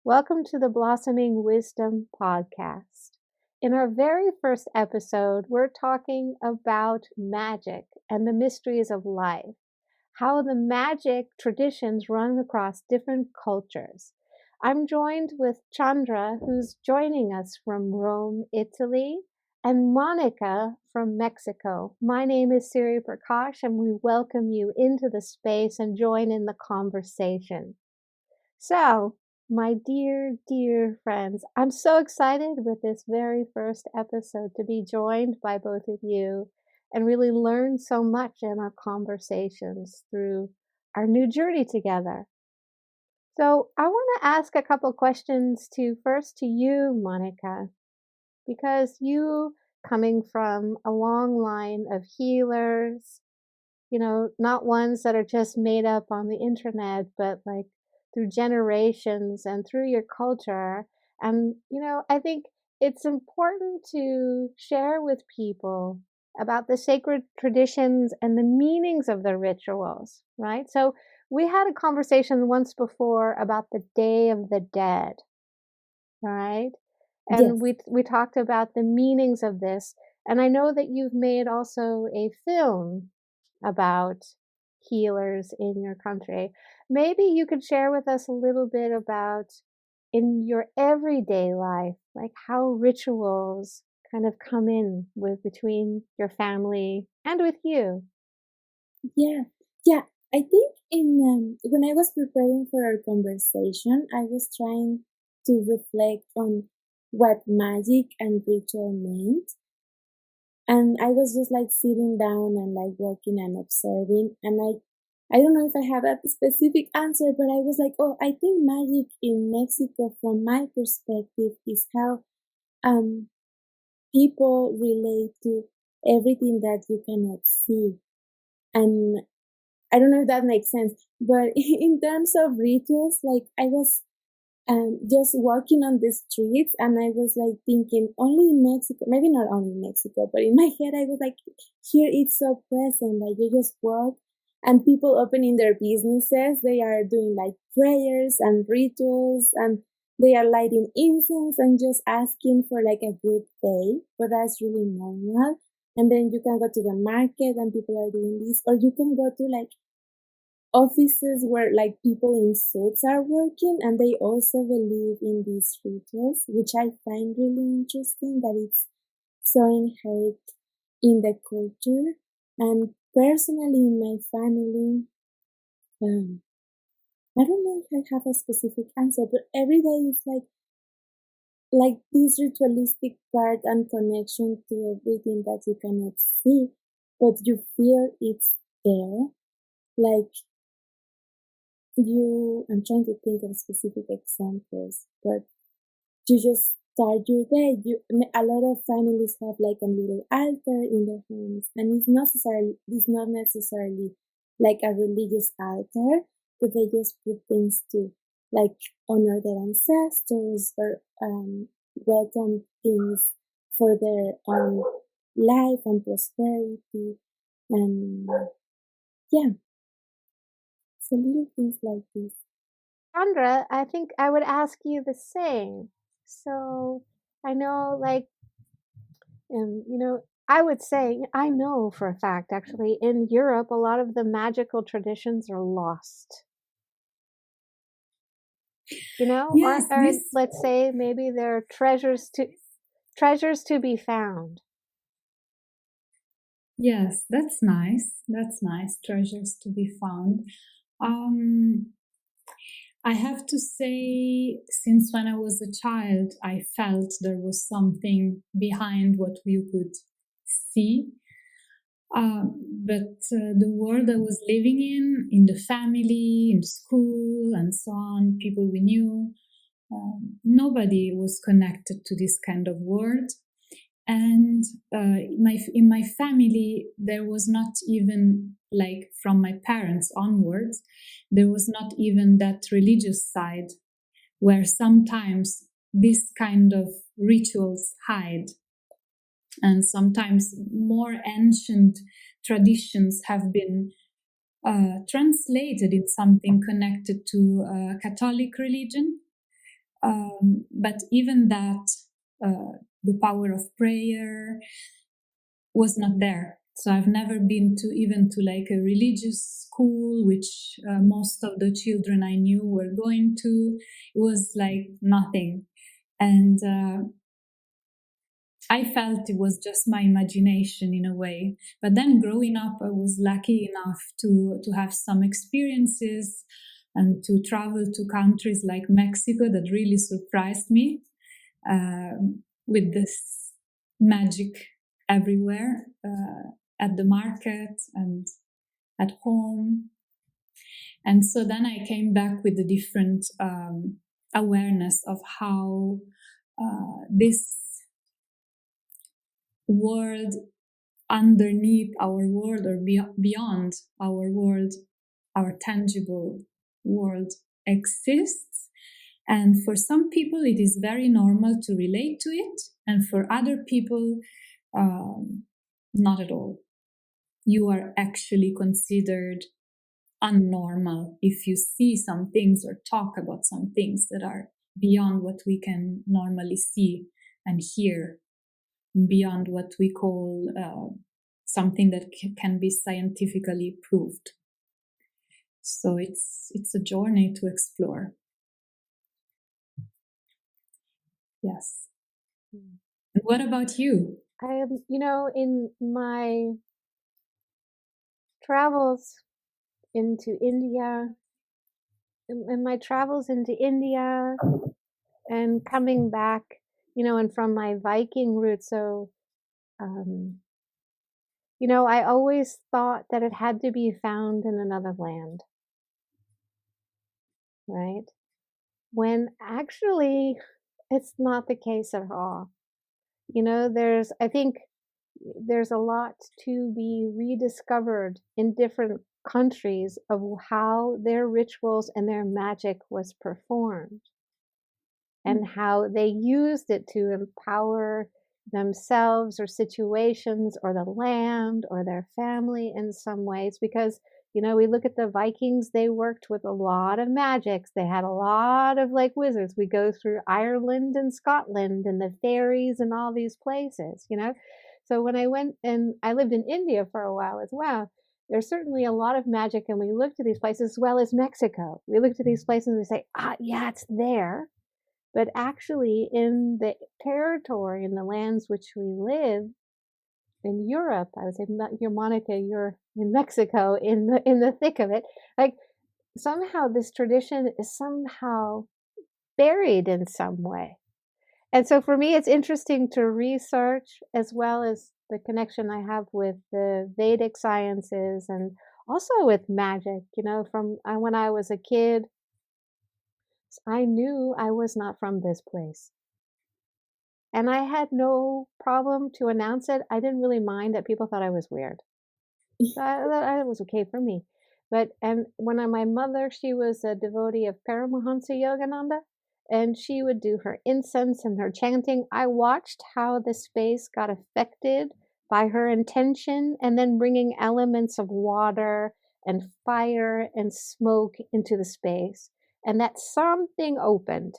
Welcome to the Blossoming Wisdom podcast. In our very first episode, we're talking about magic and the mysteries of life, how the magic traditions run across different cultures. I'm joined with Chandra, who's joining us from Rome, Italy, and Monica from Mexico. My name is Siri Prakash, and we welcome you into the space and join in the conversation. So, my dear friends, I'm so excited with this very first episode to be joined by both of you and really learn so much in our conversations through our new journey together. So, I want to ask a couple questions first to you, Monica, because you coming from a long line of healers, not ones that are just made up on the internet, but like through generations and through your culture. And, I think it's important to share with people about the sacred traditions and the meanings of the rituals, right? So we had a conversation once before about the Day of the Dead, right? Yes. And we talked about the meanings of this. And I know that you've made also a film about healers in your country. Maybe you could share with us a little bit about in your everyday life, like how rituals kind of come in with between your family and with you. Yeah. Yeah. I think when I was preparing for our conversation, I was trying to reflect on what magic and ritual meant. And I was just like sitting down and like walking and observing. And I don't know if I have a specific answer, but I was like, oh, I think magic in Mexico, from my perspective, is how people relate to everything that you cannot see. And I don't know if that makes sense, but in terms of rituals, like I was just walking on the streets and I was like thinking only in Mexico, maybe not only in Mexico, but in my head I was like, here it's so present. Like you just walk and people opening their businesses, they are doing like prayers and rituals and they are lighting incense and just asking for like a good day. But that's really normal. And then you can go to the market and people are doing this, or you can go to like offices where like people in suits are working and they also believe in these rituals, which I find really interesting that it's so inherent in the culture. And personally in my family, I don't know if I have a specific answer, but every day is like this ritualistic part and connection to everything that you cannot see, but you feel it's there. Like I'm trying to think of specific examples, but you just start your day. A lot of families have like a little altar in their homes, and it's not necessarily like a religious altar, but they just put things to like honor their ancestors or welcome things for their own life and prosperity, and yeah, so little things like this. Sandra, I think I would ask you the same. So I know, like, I would say, I know for a fact, actually, in Europe, a lot of the magical traditions are lost. Yes, or let's say maybe they're treasures to be found. Yes, that's nice. That's nice. Treasures to be found. I have to say, since when I was a child, I felt there was something behind what you could see. But the world I was living in the family, in the school, and so on, people we knew, nobody was connected to this kind of world. And in my family, there was not even, like from my parents onwards, there was not even that religious side where sometimes this kind of rituals hide. And sometimes more ancient traditions have been translated in something connected to Catholic religion. But even that, the power of prayer was not there. So I've never been to even to like a religious school, which most of the children I knew were going to. It was like nothing. And I felt it was just my imagination in a way. But then growing up, I was lucky enough to have some experiences and to travel to countries like Mexico that really surprised me with this magic everywhere, at the market and at home. And so then I came back with a different awareness of how this world underneath our world or beyond our world, our tangible world exists. And for some people, it is very normal to relate to it. And for other people, not at all. You are actually considered unnormal if you see some things or talk about some things that are beyond what we can normally see and hear, beyond what we call something that can be scientifically proved. So it's a journey to explore. Yes. And what about you? I am, in my travels into India, and coming back, and from my Viking route. So, I always thought that it had to be found in another land, right? When actually it's not the case at all. I think there's a lot to be rediscovered in different countries of how their rituals and their magic was performed and how they used it to empower themselves or situations or the land or their family in some ways. Because, we look at the Vikings, they worked with a lot of magics. They had a lot of like wizards. We go through Ireland and Scotland and the fairies and all these places, So when I went, and I lived in India for a while as well, there's certainly a lot of magic, and we looked at these places as well as Mexico. We looked at these places and we say, yeah, it's there. But actually in the territory, in the lands which we live, in Europe, I would say, Monica, you're in Mexico, in the thick of it. Like somehow this tradition is somehow buried in some way. And so for me, it's interesting to research, as well as the connection I have with the Vedic sciences and also with magic. From when I was a kid, I knew I was not from this place. And I had no problem to announce it. I didn't really mind that people thought I was weird. That was okay for me. And when my mother, she was a devotee of Paramahansa Yogananda, and she would do her incense and her chanting. I watched how the space got affected by her intention, and then bringing elements of water and fire and smoke into the space. And that something opened,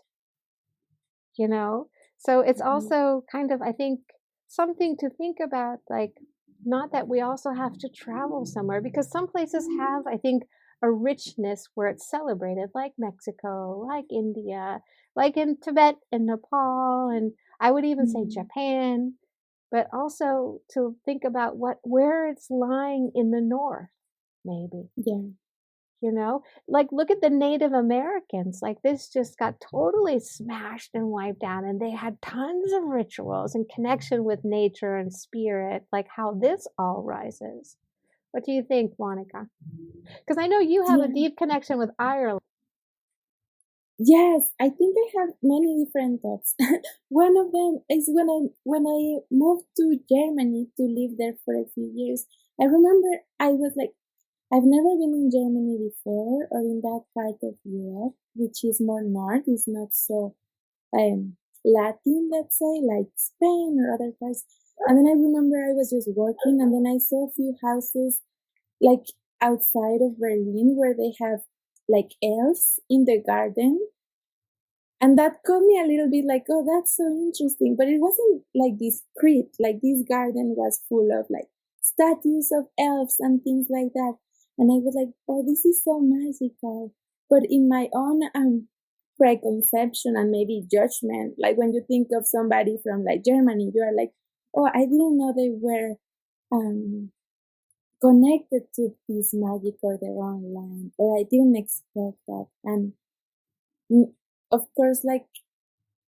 So it's also kind of, I think, something to think about, like, not that we also have to travel somewhere, because some places have, I think, a richness where it's celebrated, like Mexico, like India, like in Tibet and Nepal, and I would even say Japan, but also to think about where it's lying in the north, maybe. Yeah. Like look at the Native Americans. Like this just got totally smashed and wiped out, and they had tons of rituals and connection with nature and spirit, like how this all rises. What do you think, Monica? Because I know you have a deep connection with Ireland. Yes, I think I have many different thoughts. One of them is when I moved to Germany to live there for a few years. I remember I was like, I've never been in Germany before, or in that part of Europe, which is more north, is not so Latin, let's say, like Spain or other parts. And then I remember I was just walking, and then I saw a few houses like outside of Berlin where they have like elves in the garden. And that got me a little bit like, oh, that's so interesting. But it wasn't like discreet. Like this garden was full of like statues of elves and things like that. And I was like, oh, this is so magical. But in my own preconception and maybe judgment, like when you think of somebody from like Germany, you are like, oh, I didn't know they were connected to this magic or their own land, or I didn't expect that. And of course, like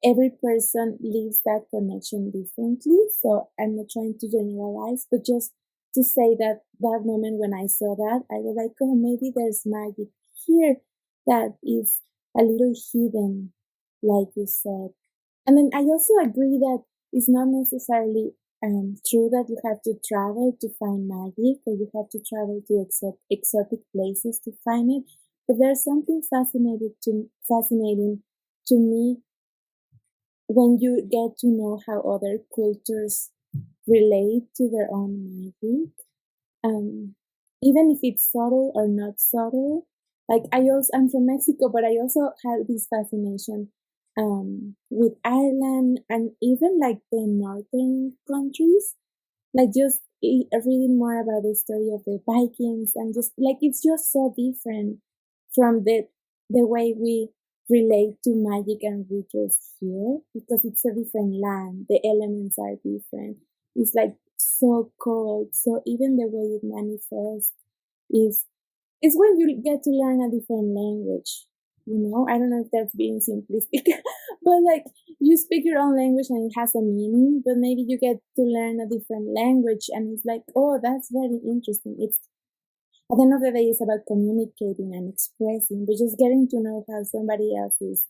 every person lives that connection differently. So I'm not trying to generalize, but just to say that that moment when I saw that, I was like, oh, maybe there's magic here that is a little hidden, like you said. And then I also agree that it's not necessarily true that you have to travel to find magic, or you have to travel to exotic places to find it. But there's something fascinating to me when you get to know how other cultures relate to their own magic, even if it's subtle or not subtle. Like I'm from Mexico, but I also had this fascination with Ireland and even like the northern countries, like just reading more about the story of the Vikings, and just like it's just so different from the way we relate to magic and rituals here, because it's a different land. The elements are different. It's like so cold. So even the way it manifests is when you get to learn a different language. I don't know if that's being simplistic, but like you speak your own language and it has a meaning, but maybe you get to learn a different language and it's like, oh, that's very interesting. It's, at the end of the day, it's about communicating and expressing, but just getting to know how somebody else's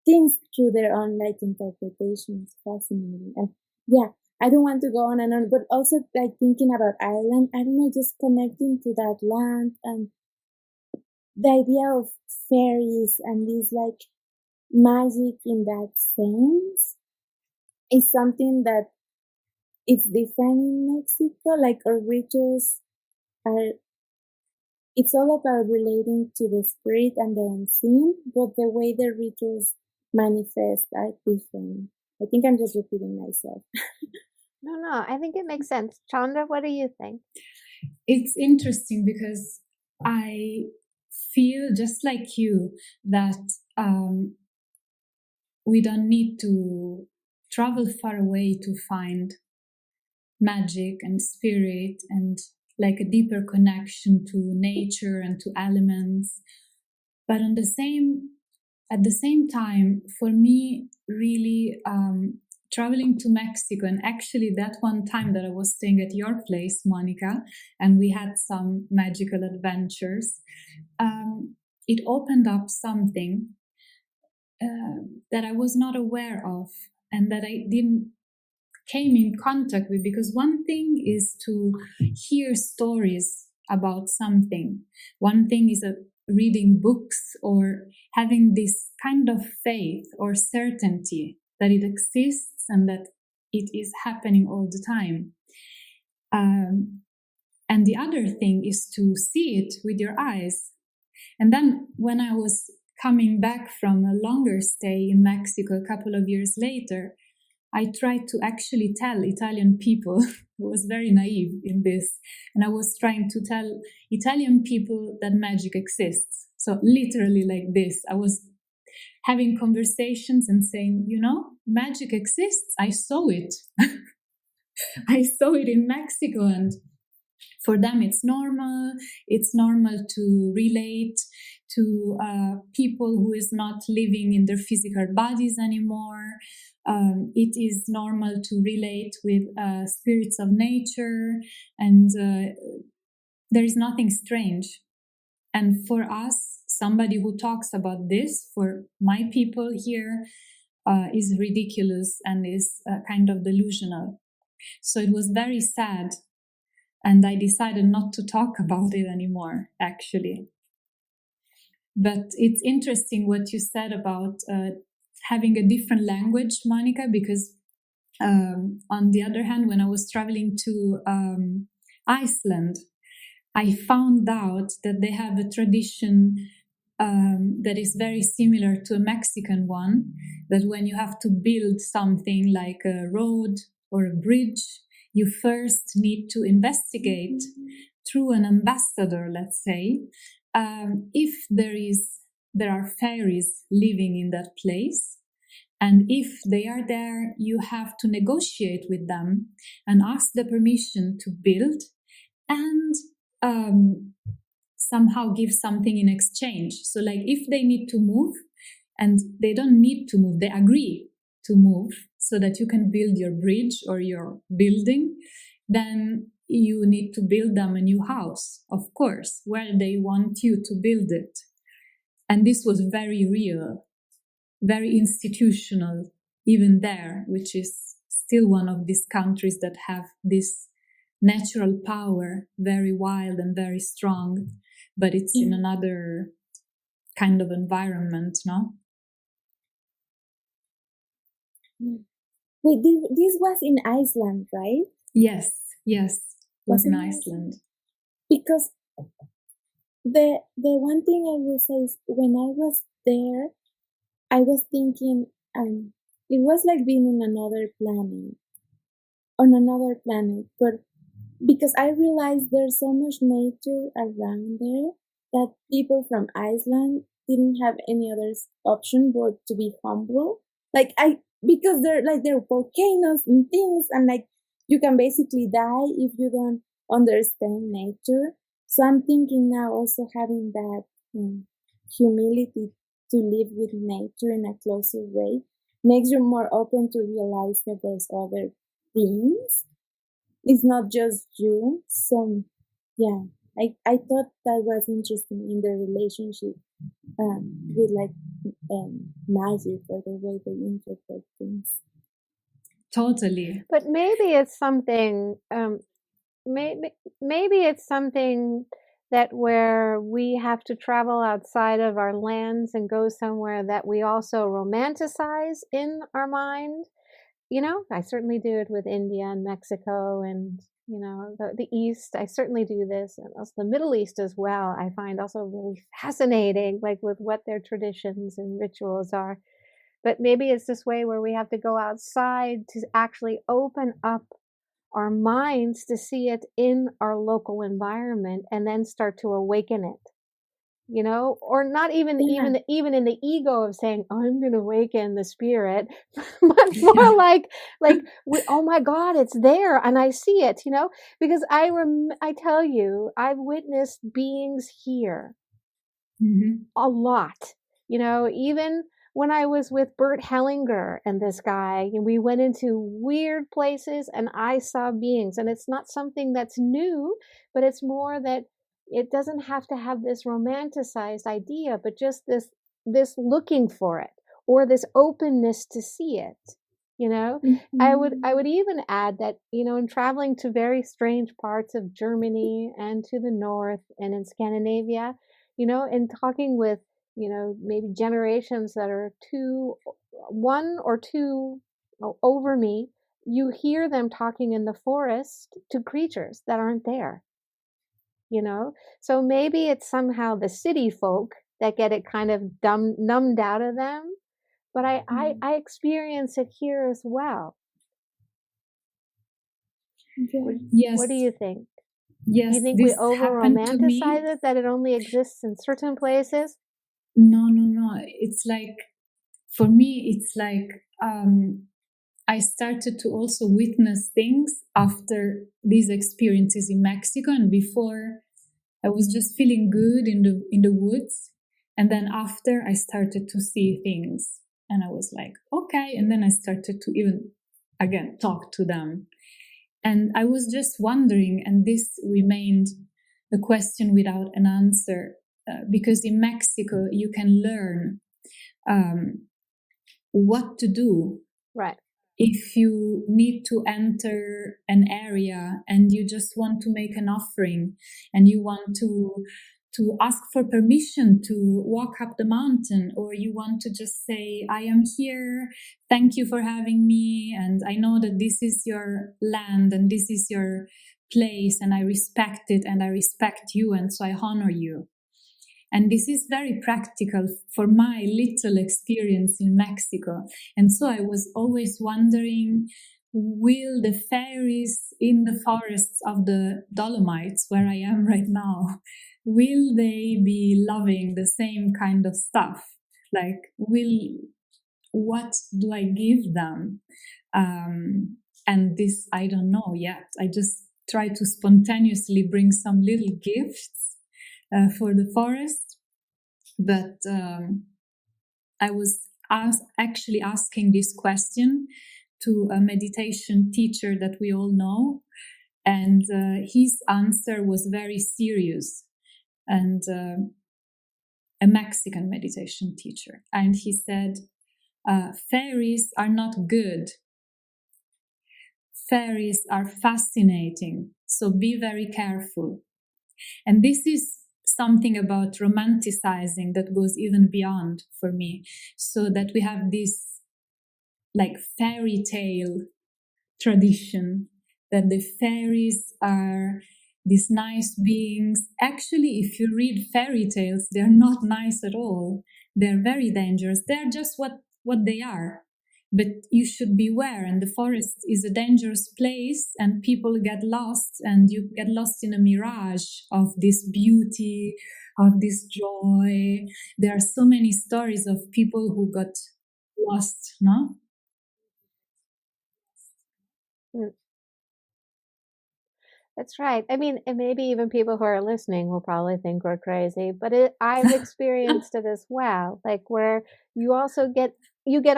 thinks through their own like interpretation is fascinating. And yeah, I don't want to go on and on, but also like thinking about Ireland, I don't know, just connecting to that land and the idea of fairies and this like magic in that sense is something that is different in Mexico. Like our rituals are, it's all about relating to the spirit and the unseen, but the way the rituals manifest are different. I think I'm just repeating myself. No, I think it makes sense. Chandra, what do you think? It's interesting because I feel just like you that we don't need to travel far away to find magic and spirit and like a deeper connection to nature and to elements. But at the same time, for me, really traveling to Mexico, and actually that one time that I was staying at your place, Monica, and we had some magical adventures, it opened up something that I was not aware of and that I didn't came in contact with, because one thing is to hear stories about something. One thing is reading books or having this kind of faith or certainty that it exists and that it is happening all the time. And the other thing is to see it with your eyes. And then when I was coming back from a longer stay in Mexico a couple of years later, I tried to actually tell Italian people, who was very naive in this, and I was trying to tell Italian people that magic exists. So literally like this, I was having conversations and saying, magic exists. I saw it. I saw it in Mexico, and for them it's normal. It's normal to relate to people who is not living in their physical bodies anymore. It is normal to relate with spirits of nature, and there is nothing strange. And for us, somebody who talks about this, for my people here, is ridiculous and is kind of delusional. So it was very sad, and I decided not to talk about it anymore, actually. But it's interesting what you said about having a different language, Monica, because on the other hand, when I was traveling to Iceland, I found out that they have a tradition that is very similar to a Mexican one, that when you have to build something like a road or a bridge, you first need to investigate through an ambassador, let's say, if there are fairies living in that place. And if they are there, you have to negotiate with them and ask the permission to build and somehow give something in exchange. So like if they need to move, and they don't need to move, they agree to move so that you can build your bridge or your building, then you need to build them a new house, of course, where they want you to build it. And this was very real, very institutional, even there, which is still one of these countries that have this natural power, very wild and very strong, but it's in another kind of environment, no? Wait, this was in Iceland, right? Yes, was in Iceland. Because the one thing I will say is when I was there, I was thinking, it was like being on another planet, but because I realized there's so much nature around there that people from Iceland didn't have any other option but to be humble. Because they're volcanoes and things, and like you can basically die if you don't understand nature. So I'm thinking now also having that humility to live with nature in a closer way makes you more open to realize that there's other beings. It's not just you. So yeah, I thought that was interesting in the relationship with magic or the way they interpret things. Totally. But maybe it's something. Maybe it's something that where we have to travel outside of our lands and go somewhere that we also romanticize in our mind. You know, I certainly do it with India and Mexico and, you know, the East. I certainly do this, and also the Middle East as well. I find also really fascinating, like with what their traditions and rituals are. But maybe it's this way where we have to go outside to actually open up our minds to see it in our local environment and then start to awaken it, you know, or not even in the ego of saying, oh, I'm going to awaken the spirit, but more like oh my God, it's there and I see it, you know, because I tell you, I've witnessed beings here a lot, you know, even when I was with Bert Hellinger and this guy, and we went into weird places and I saw beings, and it's not something that's new, but it's more that it doesn't have to have this romanticized idea, but just this looking for it or this openness to see it. You know, I would even add that, you know, in traveling to very strange parts of Germany and to the north and in Scandinavia, you know, and talking with, you know, maybe generations that are one or two over me, you hear them talking in the forest to creatures that aren't there, you know? So maybe it's somehow the city folk that get it kind of numbed out of them. But I experience it here as well. Yes. What do you think? Yes. Do you think we over-romanticize it, that it only exists in certain places? No. It's like, for me, it's like I started to also witness things after these experiences in Mexico, and before I was just feeling good in the woods, and then after I started to see things, and I was like, okay, and then I started to even again talk to them, and I was just wondering, and this remained a question without an answer. Because in Mexico, you can learn what to do. Right. If you need to enter an area and you just want to make an offering and you want to ask for permission to walk up the mountain, or you want to just say, I am here, thank you for having me, and I know that this is your land and this is your place and I respect it and I respect you, and so I honor you. And this is very practical for my little experience in Mexico. And so I was always wondering, will the fairies in the forests of the Dolomites, where I am right now, will they be loving the same kind of stuff? Like, what do I give them? And this, I don't know yet. I just try to spontaneously bring some little gifts for the forest. But I was actually asking this question to a meditation teacher that we all know. And his answer was very serious. And a Mexican meditation teacher. And he said, fairies are not good. Fairies are fascinating. So be very careful. And this is something about romanticizing that goes even beyond for me. So that we have this like fairy tale tradition that the fairies are these nice beings. Actually, if you read fairy tales, they're not nice at all. They're very dangerous. They're just what they are. But you should beware, and the forest is a dangerous place, and people get lost, and you get lost in a mirage of this beauty, of this joy. There are so many stories of people who got lost, no? That's right. I mean, and maybe even people who are listening will probably think we're crazy, but I've experienced it as well. Like where you also get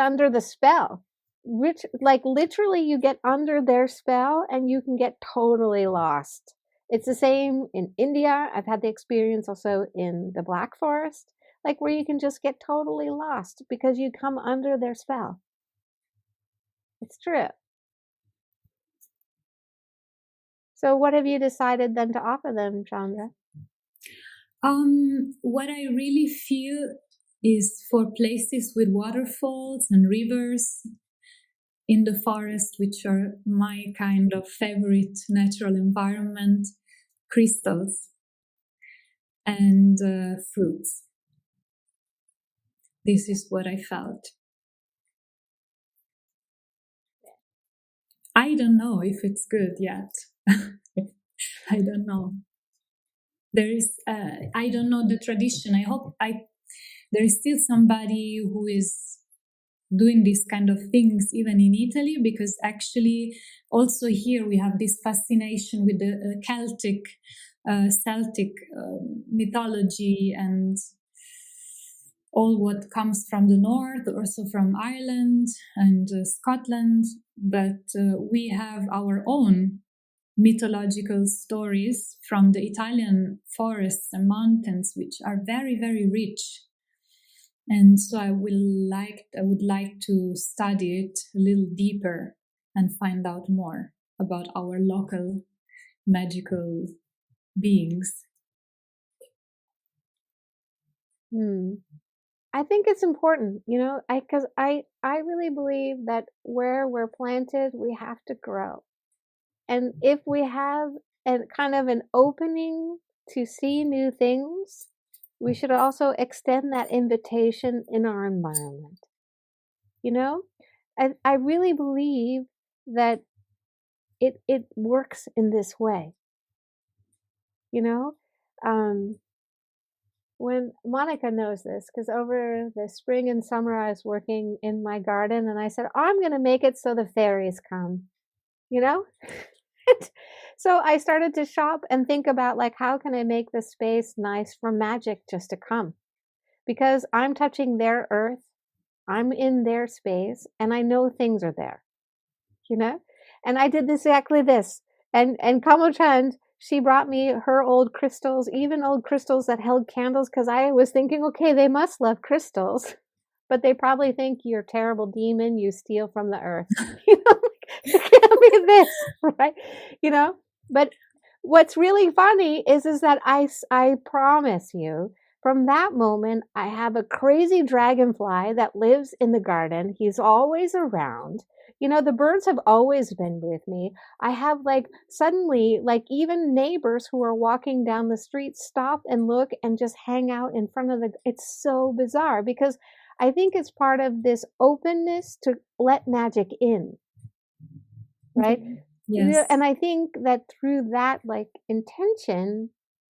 under the spell. Like literally you get under their spell and you can get totally lost. It's the same in India. I've had the experience also in the Black Forest, like where you can just get totally lost because you come under their spell. It's true. So what have you decided then to offer them, Chandra? What I really feel is for places with waterfalls and rivers in the forest, which are my kind of favorite natural environment, crystals and fruits. This is what I felt. I don't know if it's good yet. I don't know. There is, I don't know the tradition. I hope there is still somebody who is doing these kind of things even in Italy, because actually also here we have this fascination with the Celtic mythology and all what comes from the north, also from Ireland and Scotland, but we have our own mythological stories from the Italian forests and mountains, which are very, very rich. And so I would like to study it a little deeper and find out more about our local magical beings. I think it's important, because I really believe that where we're planted, we have to grow. And if we have a kind of an opening to see new things, we should also extend that invitation in our environment. I really believe that it works in this way. When Monica knows this, because over the spring and summer I was working in my garden, and I said, I'm going to make it so the fairies come, So I started to shop and think about, like, how can I make the space nice for magic just to come? Because I'm touching their earth, I'm in their space, and I know things are there, And I did exactly this. And Kamochand, she brought me her old crystals, even old crystals that held candles, because I was thinking, okay, they must love crystals, but they probably think you're a terrible demon, you steal from the earth. It can't be this, right? But what's really funny is that I promise you from that moment, I have a crazy dragonfly that lives in the garden. He's always around. The birds have always been with me. I have suddenly, even neighbors who are walking down the street stop and look and just hang out in front of it's so bizarre because I think it's part of this openness to let magic in. Right? Yes. And I think that through that intention,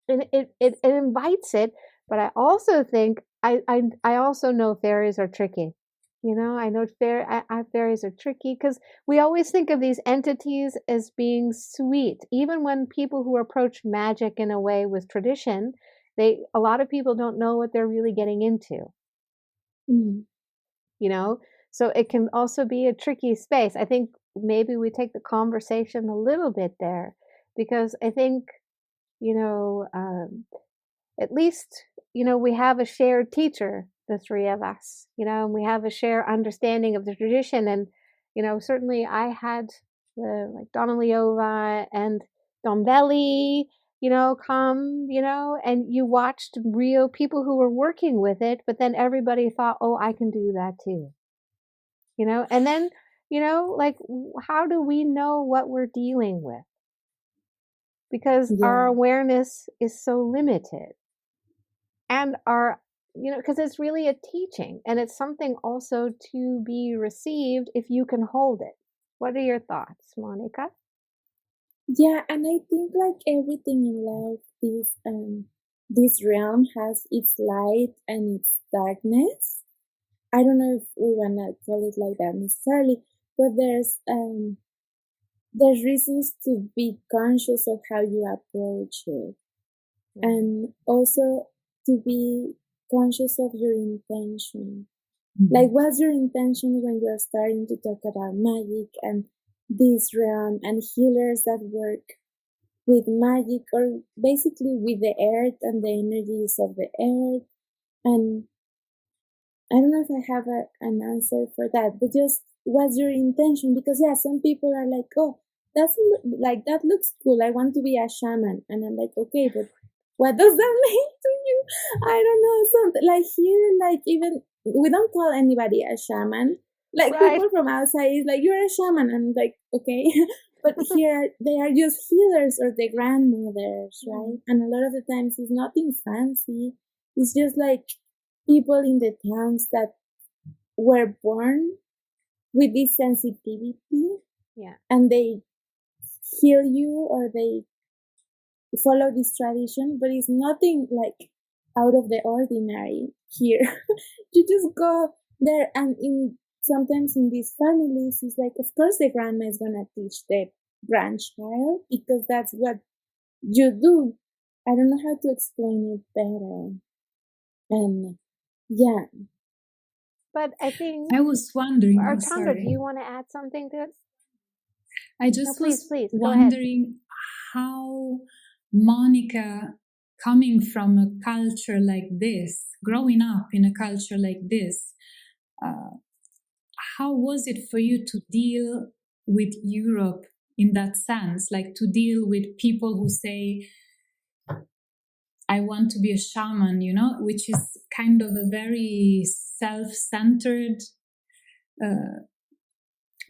it invites it, but I also think I also know fairies are tricky. I know fairies are tricky because we always think of these entities as being sweet. Even when people who approach magic in a way with tradition, a lot of people don't know what they're really getting into. So it can also be a tricky space. I think maybe we take the conversation a little bit there because I think, at least, we have a shared teacher, the three of us, and we have a shared understanding of the tradition. And, certainly I had Donna Leova and Don Belli, come, and you watched real people who were working with it, but then everybody thought, oh, I can do that too. And then, how do we know what we're dealing with? Because our awareness is so limited. And because it's really a teaching and it's something also to be received if you can hold it. What are your thoughts, Monica? Yeah, and I think everything in life, this realm has its light and its darkness. I don't know if we wanna call it like that necessarily, but there's reasons to be conscious of how you approach it, and also to be conscious of your intention. What's your intention when you're starting to talk about magic and this realm and healers that work with magic or basically with the earth and the energies of the earth? And I don't know if I have an answer for that, but just what's your intention? Because some people are like, oh, that looks cool. I want to be a shaman. And I'm like, okay, but what does that mean to you? I don't know. Something here, even we don't call anybody a shaman. Right. People from outside is you're a shaman. And okay. But here they are just healers or the grandmothers, right? And a lot of the times it's nothing fancy. It's just people in the towns that were born with this sensitivity. Yeah. And they heal you or they follow this tradition, but it's nothing out of the ordinary here. You just go there, and sometimes in these families, it's of course the grandma is gonna teach the grandchild because that's what you do. I don't know how to explain it better. And but I think I was wondering. Chandra, do you want to add something to it? I just was please, wondering how Monica, coming from a culture like this, growing up in a culture like this, how was it for you to deal with Europe in that sense? To deal with people who say, I want to be a shaman, which is kind of a very self-centered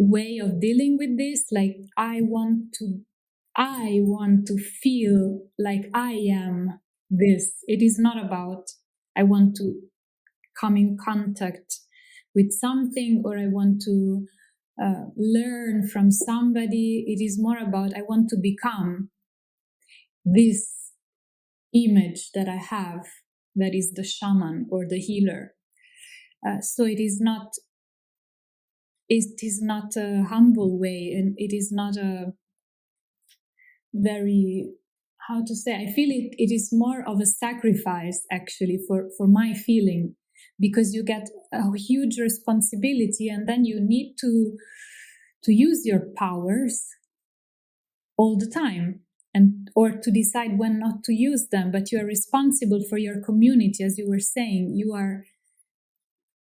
way of dealing with this. I want to feel like I am this. It is not about I want to come in contact with something or I want to learn from somebody. It is more about I want to become this image that I have, that is the shaman or the healer. So it is not a humble way, and it is not a very, how to say, I feel it is more of a sacrifice actually for my feeling, because you get a huge responsibility and then you need to use your powers all the time, or to decide when not to use them. But you are responsible for your community. As you were saying, you are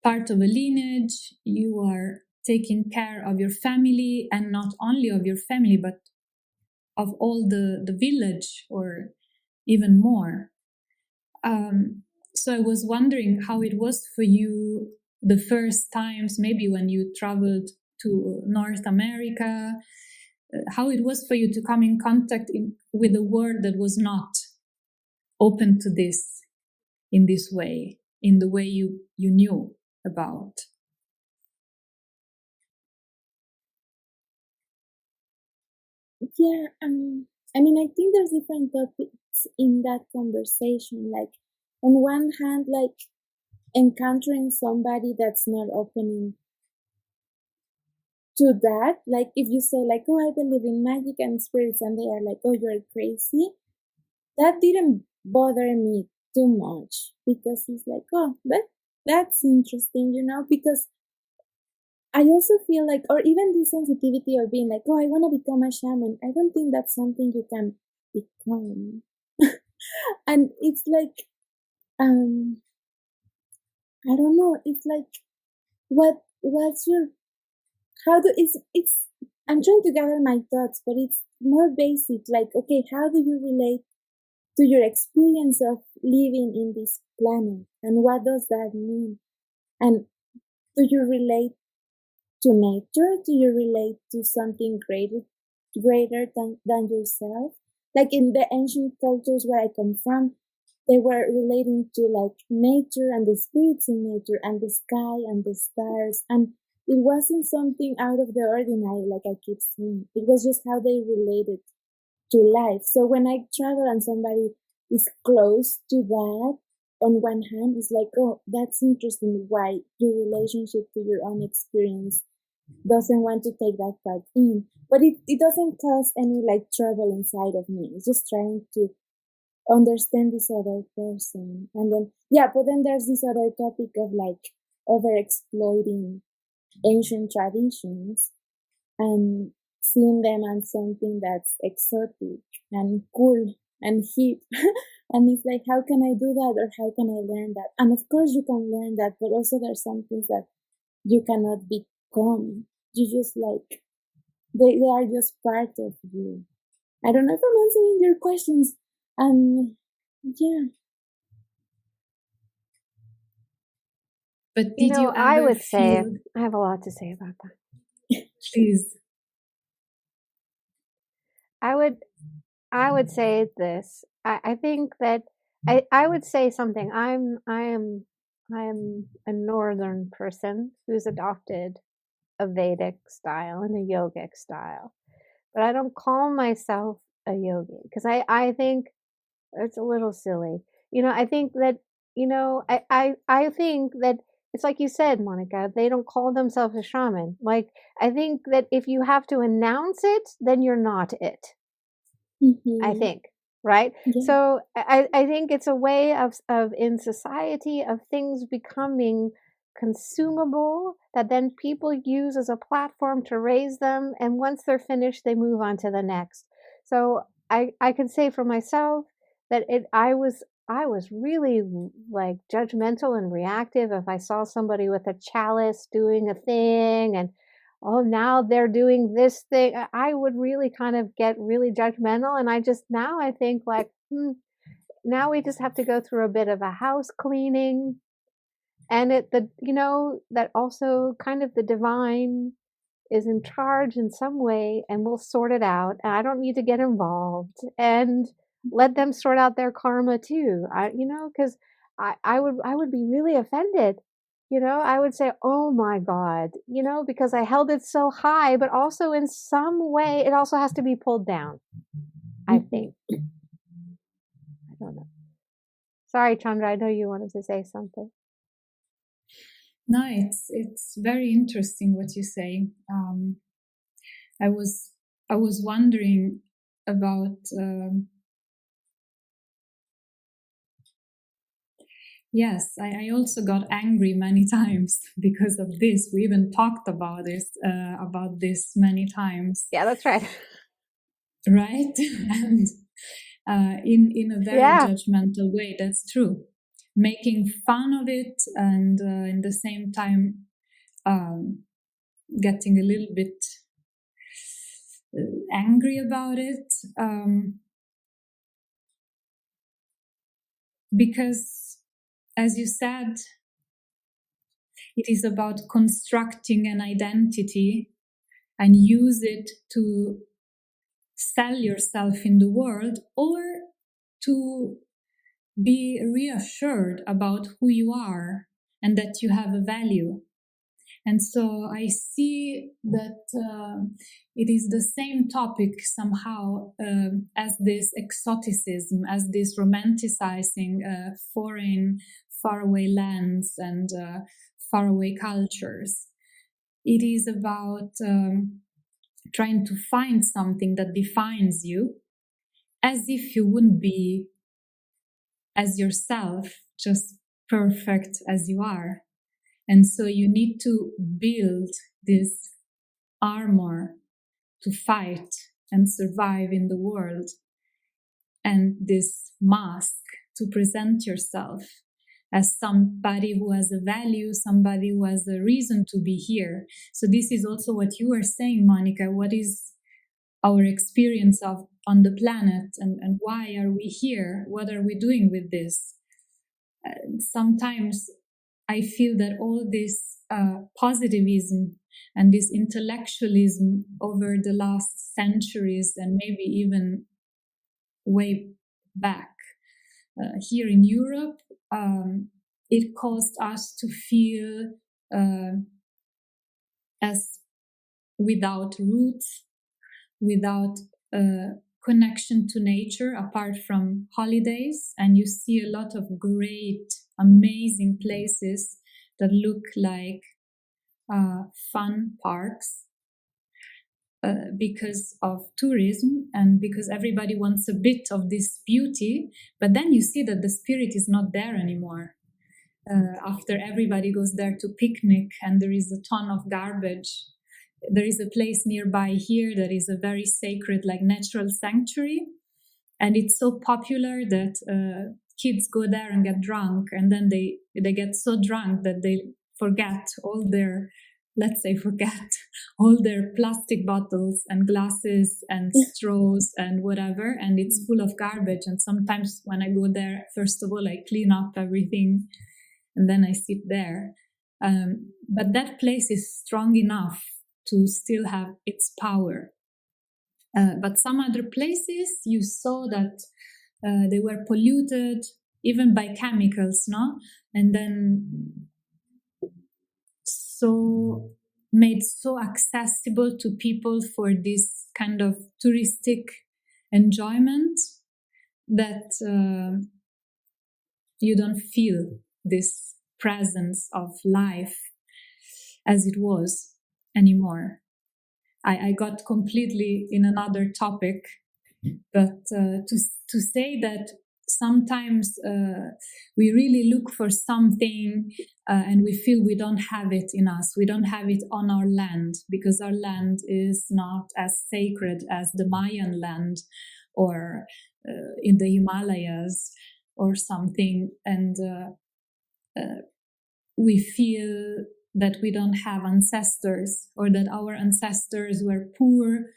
part of a lineage, you are taking care of your family, and not only of your family but of all the village or even more. So I was wondering how it was for you the first times, maybe when you traveled to North America, how it was for you to come in contact with a world that was not open to this in this way, in the way you knew about. Yeah, I mean, I think there's different topics in that conversation. Like, on one hand, like encountering somebody that's not opening to that. Like, if you say like, "Oh, I believe in magic and spirits," and they are like, "Oh, you're crazy," that didn't bother me too much, because it's like, oh, that's interesting, because I also feel like, or even the sensitivity of being like, oh, I want to become a shaman. I don't think that's something you can become. And it's like, I don't know. It's like, what's your, I'm trying to gather my thoughts, but it's more basic. Like, okay, how do you relate to your experience of living in this planet? And what does that mean? And do you relate to nature? Do you relate to something greater than yourself? Like in the ancient cultures where I come from, they were relating to like nature and the spirits in nature and the sky and the stars. And it wasn't something out of the ordinary, like I keep saying. It was just how they related to life. So when I travel and somebody is close to that, on one hand, it's like, oh, that's interesting, why your relationship to your own experience doesn't want to take that part in. But it doesn't cause any like trouble inside of me. It's just trying to understand this other person. And then, but then there's this other topic of like over exploiting ancient traditions and seeing them as something that's exotic and cool and hip. And it's like, how can I do that, or how can I learn that? And of course you can learn that, but also there's some things that you cannot become. You just like, they are just part of you. I don't know if I'm answering your questions. Yeah. But did you ever I would say, feel... I have a lot to say about that. Please. I would say this. I think that I would say something. I am a northern person who's adopted a Vedic style and a yogic style, but I don't call myself a yogi because I think it's a little silly. I think that I think that it's like you said, Monica. They don't call themselves a shaman. Like, I think that if you have to announce it, then you're not it. Mm-hmm. I think, right? Yeah. So I think it's a way of in society of things becoming consumable that then people use as a platform to raise them, and once they're finished, they move on to the next. So I can say for myself that I was really like judgmental and reactive if I saw somebody with a chalice doing a thing, and oh, now they're doing this thing. I would really kind of get really judgmental. And I think like, now we just have to go through a bit of a house cleaning. And that also kind of the divine is in charge in some way, and we'll sort it out. And I don't need to get involved, and let them sort out their karma too. Because I would be really offended. I would say, oh my God, because I held it so high, but also in some way, it also has to be pulled down, I think. I don't know. Sorry, Chandra, I know you wanted to say something. No, it's very interesting what you say. I was wondering about yes, I also got angry many times because of this. We even talked about this many times. Yeah, that's right. Right? And in a very judgmental way, that's true. Making fun of it, and in the same time getting a little bit angry about it, because as you said, it is about constructing an identity and use it to sell yourself in the world, or to be reassured about who you are and that you have a value. And so I see that it is the same topic somehow as this exoticism, as this romanticizing foreign, faraway lands and faraway cultures. It is about trying to find something that defines you, as if you wouldn't be as yourself, just perfect as you are. And so you need to build this armor to fight and survive in the world, and this mask to present yourself as somebody who has a value, somebody who has a reason to be here. So this is also what you were saying, Monica. What is our experience of on the planet, and why are we here? What are we doing with this? Sometimes I feel that all this positivism and this intellectualism over the last centuries, and maybe even way back here in Europe, it caused us to feel as without roots, without connection to nature apart from holidays. And you see a lot of great, amazing places that look like fun parks because of tourism and because everybody wants a bit of this beauty. But then you see that the spirit is not there anymore. After everybody goes there to picnic and there is a ton of garbage. There is a place nearby here that is a very sacred, like, natural sanctuary. And it's so popular that kids go there and get drunk. And then they get so drunk that they forget all their plastic bottles and glasses and straws and whatever. And it's full of garbage. And sometimes when I go there, first of all, I clean up everything and then I sit there. But that place is strong enough to still have its power. But some other places, you saw that they were polluted even by chemicals, no? And then so made so accessible to people for this kind of touristic enjoyment that you don't feel this presence of life as it was anymore. I got completely in another topic, but to say that sometimes we really look for something and we feel we don't have it in us. We don't have it on our land because our land is not as sacred as the Mayan land or in the Himalayas or something. And we feel that we don't have ancestors, or that our ancestors were poor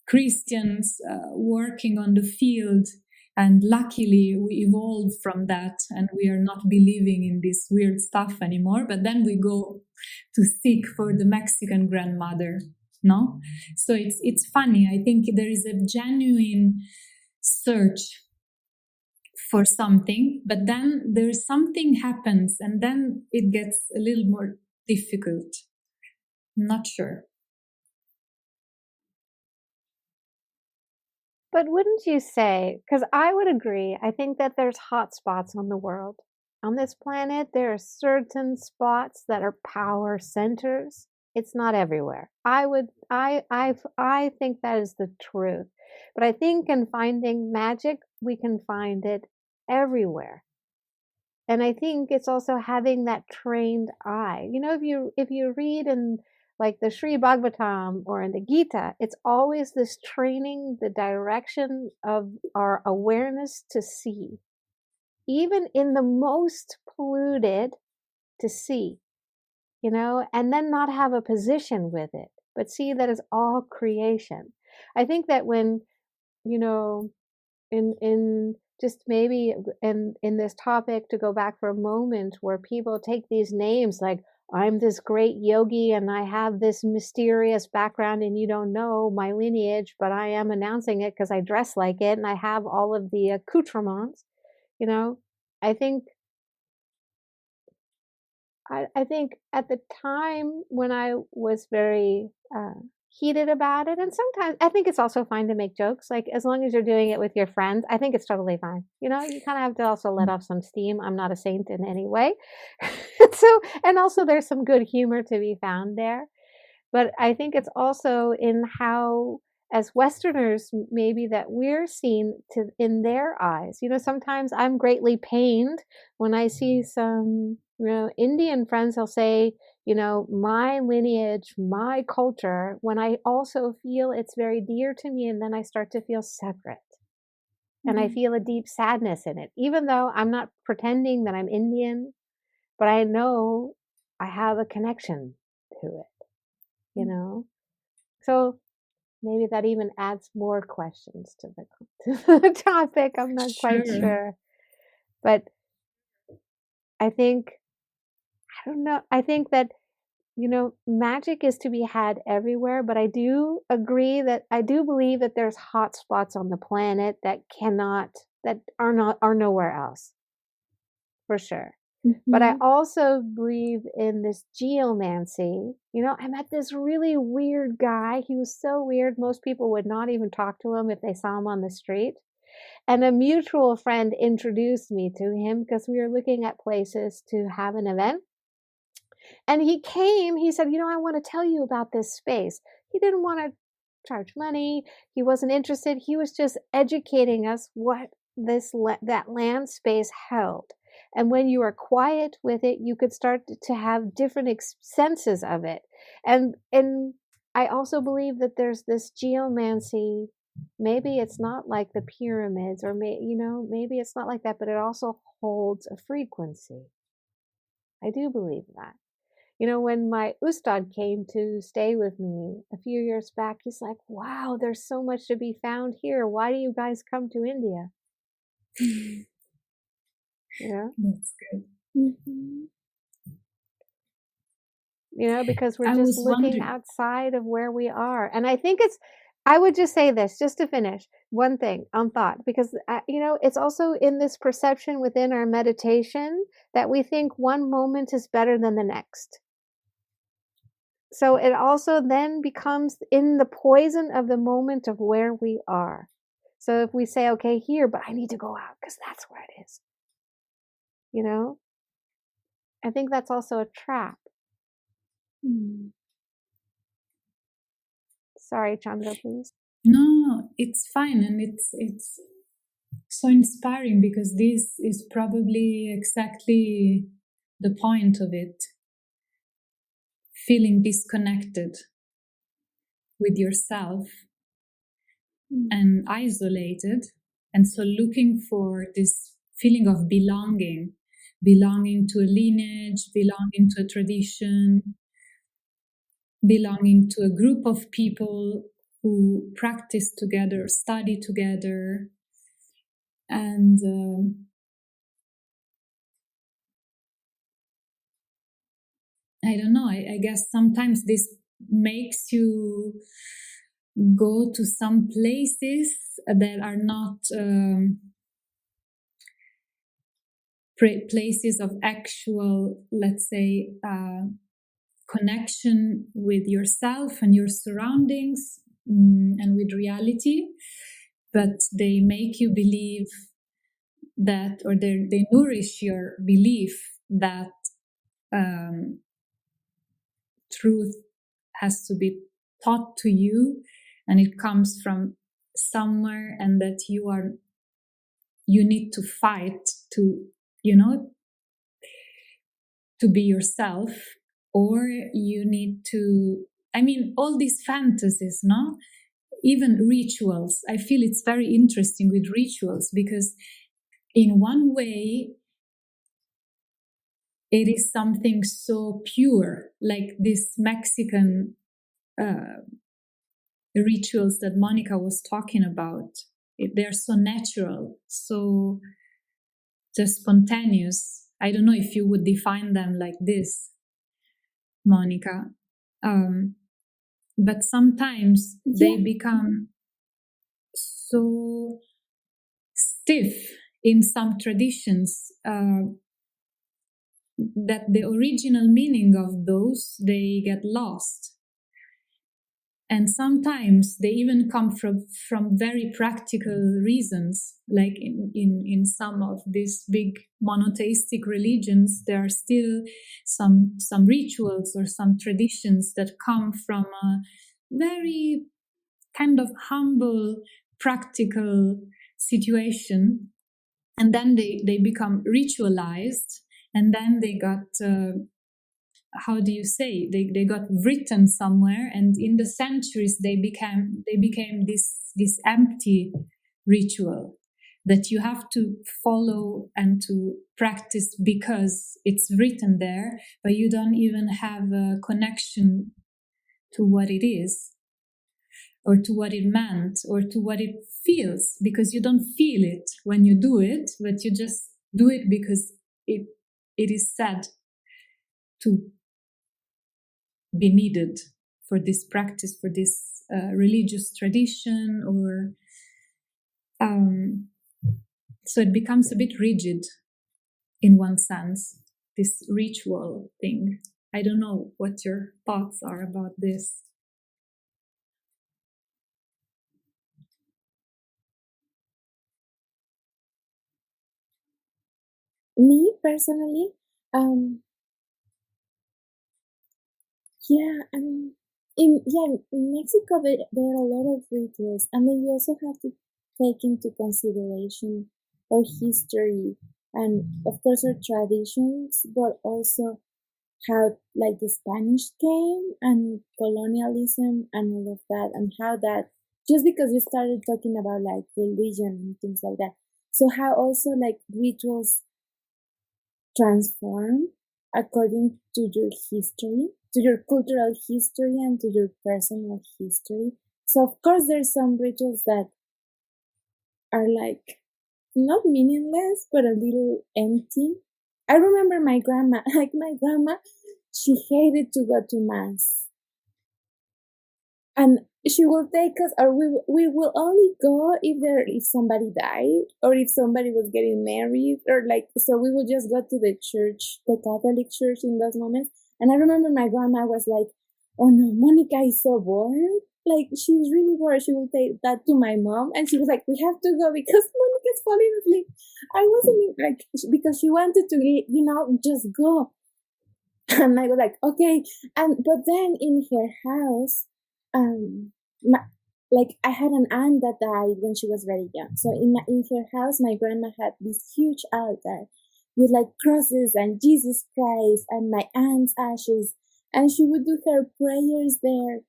Christians working on the field, and luckily we evolved from that and we are not believing in this weird stuff anymore. But then we go to seek for the Mexican grandmother, no? So it's funny. I think there is a genuine search for something, but then there's something happens and then it gets a little more difficult. I'm not sure. But wouldn't you say, because I would agree, I think that there's hot spots on the world. On this planet, there are certain spots that are power centers. It's not everywhere. I think that is the truth. But I think in finding magic, we can find it everywhere. And I think it's also having that trained eye. You know, if you read in like the Sri Bhagavatam or in the Gita, it's always this training the direction of our awareness to see, even in the most polluted, to see, you know, and then not have a position with it, but see that it's all creation. I think that when, you know, in just maybe in this topic to go back for a moment where people take these names like, I'm this great yogi and I have this mysterious background and you don't know my lineage, but I am announcing it because I dress like it and I have all of the accoutrements. You know, I think at the time when I was very heated about it, and sometimes I think it's also fine to make jokes, like as long as you're doing it with your friends, I think it's totally fine. You know, you kind of have to also let off some steam. I'm not a saint in any way. So, and also there's some good humor to be found there. But I think it's also in how, as Westerners, maybe that we're seen to in their eyes. You know, sometimes I'm greatly pained when I see some, you know, Indian friends. They'll say, you know, my lineage, my culture, when I also feel it's very dear to me, and then I start to feel separate. And I feel a deep sadness in it, even though I'm not pretending that I'm Indian, but I know I have a connection to it, you know? So maybe that even adds more questions to the topic. I'm not quite sure. But I think, I don't know, I think that, you know, magic is to be had everywhere, but I do agree that I do believe that there's hot spots on the planet that are nowhere else, for sure. But I also believe in this geomancy. You know, I met this really weird guy. He was so weird. Most people would not even talk to him if they saw him on the street. And a mutual friend introduced me to him because we were looking at places to have an event. And he came, he said, you know, I want to tell you about this space. He didn't want to charge money. He wasn't interested. He was just educating us what that land space held. And when you are quiet with it, you could start to have different senses of it. And I also believe that there's this geomancy. Maybe it's not like the pyramids, or maybe it's not like that, but it also holds a frequency. I do believe that. You know, when my Ustad came to stay with me a few years back, he's like, wow, there's so much to be found here. Why do you guys come to India? Yeah. That's good. You know, because we're just looking outside of where we are. And I think I would just say this, just to finish, one thing on thought, because, you know, it's also in this perception within our meditation that we think one moment is better than the next. So it also then becomes in the poison of the moment of where we are. So if we say, okay, here, but I need to go out because that's where it is. You know, I think that's also a trap. Sorry, Chandra, please. No, it's fine. And it's so inspiring because this is probably exactly the point of it. Feeling disconnected with yourself and isolated. And so looking for this feeling of belonging to a lineage, belonging to a tradition, belonging to a group of people who practice together, study together. And I don't know, I guess sometimes this makes you go to some places that are not places of actual, let's say, connection with yourself and your surroundings and with reality, but they make you believe that, or they nourish your belief that truth has to be taught to you and it comes from somewhere, and that you need to fight to, you know, to be yourself, or you need to, I mean, all these fantasies, no? Even rituals. I feel it's very interesting with rituals because in one way, it is something so pure, like this Mexican rituals that Monica was talking about. they're so natural, so just spontaneous. I don't know if you would define them like this, Monica. But sometimes they become so stiff in some traditions that the original meaning of those, they get lost. And sometimes they even come from very practical reasons, like in some of these big monotheistic religions, there are still some rituals or some traditions that come from a very kind of humble, practical situation, and then they become ritualized, and then they got how do you say, they got written somewhere, and in the centuries they became this empty ritual that you have to follow and to practice because it's written there, but you don't even have a connection to what it is, or to what it meant, or to what it feels, because you don't feel it when you do it, but you just do it because it is said to be needed for this practice, for this religious tradition, or so it becomes a bit rigid in one sense, this ritual thing. I don't know what your thoughts are about this. Me personally, in Mexico there are a lot of rituals, and then you also have to take into consideration our history and of course our traditions, but also how like the Spanish came and colonialism and all of that, and how that, just because you started talking about like religion and things like that, so how also like rituals transform according to your history, to your cultural history, and to your personal history. So of course there's some rituals that are like not meaningless but a little empty. I remember my grandma, she hated to go to mass, and she will take us, or we will only go if somebody died, or if somebody was getting married, or like, so we would just go to the church, the Catholic church in those moments. And I remember my grandma was like, "Oh no, Monica is so bored. Like, she's really bored." She will say that to my mom, and she was like, "We have to go because Monica's falling asleep." I wasn't like, because she wanted to, just go. And I was like, okay. But then in her house, like I had an aunt that died when she was very young. So in her house, my grandma had this huge altar with like crosses and Jesus Christ and my aunt's ashes, and she would do her prayers there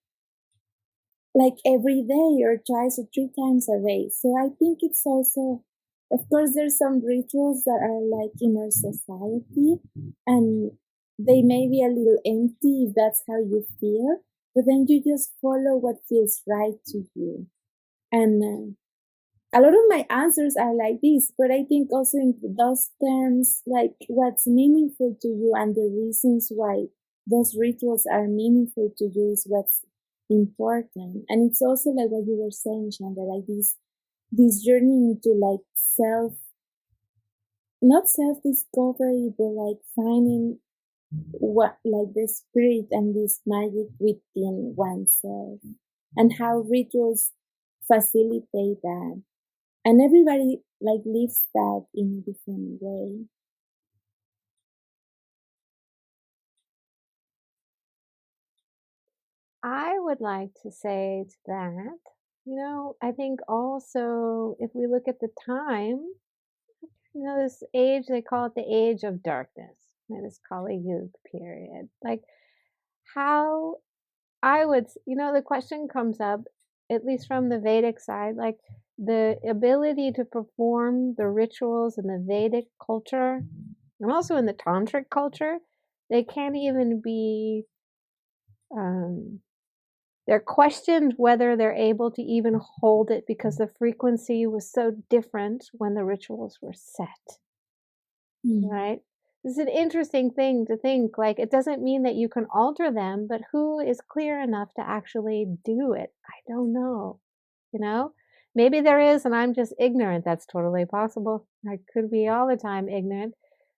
like every day or twice or 3 times a day. So I think it's also, of course, there's some rituals that are like in our society, and they may be a little empty if that's how you feel, but then you just follow what feels right to you. And a lot of my answers are like this, but I think also in those terms, like what's meaningful to you and the reasons why those rituals are meaningful to you is what's important. And it's also like what you were saying, Chandra, like this journey into like not self-discovery, but like finding what, like the spirit and this magic within oneself, and how rituals facilitate that, and everybody like lives that in a different way. I would like to say to that, I think also if we look at the time, this age, they call it the age of darkness, this Kali Yuga period. Like how the question comes up, at least from the Vedic side, like the ability to perform the rituals in the Vedic culture and also in the Tantric culture, they can't even be They're questioned whether they're able to even hold it because the frequency was so different when the rituals were set. Right? This is an interesting thing to think. Like, it doesn't mean that you can alter them, but who is clear enough to actually do it? I don't know. You know? Maybe there is, and I'm just ignorant. That's totally possible. I could be all the time ignorant.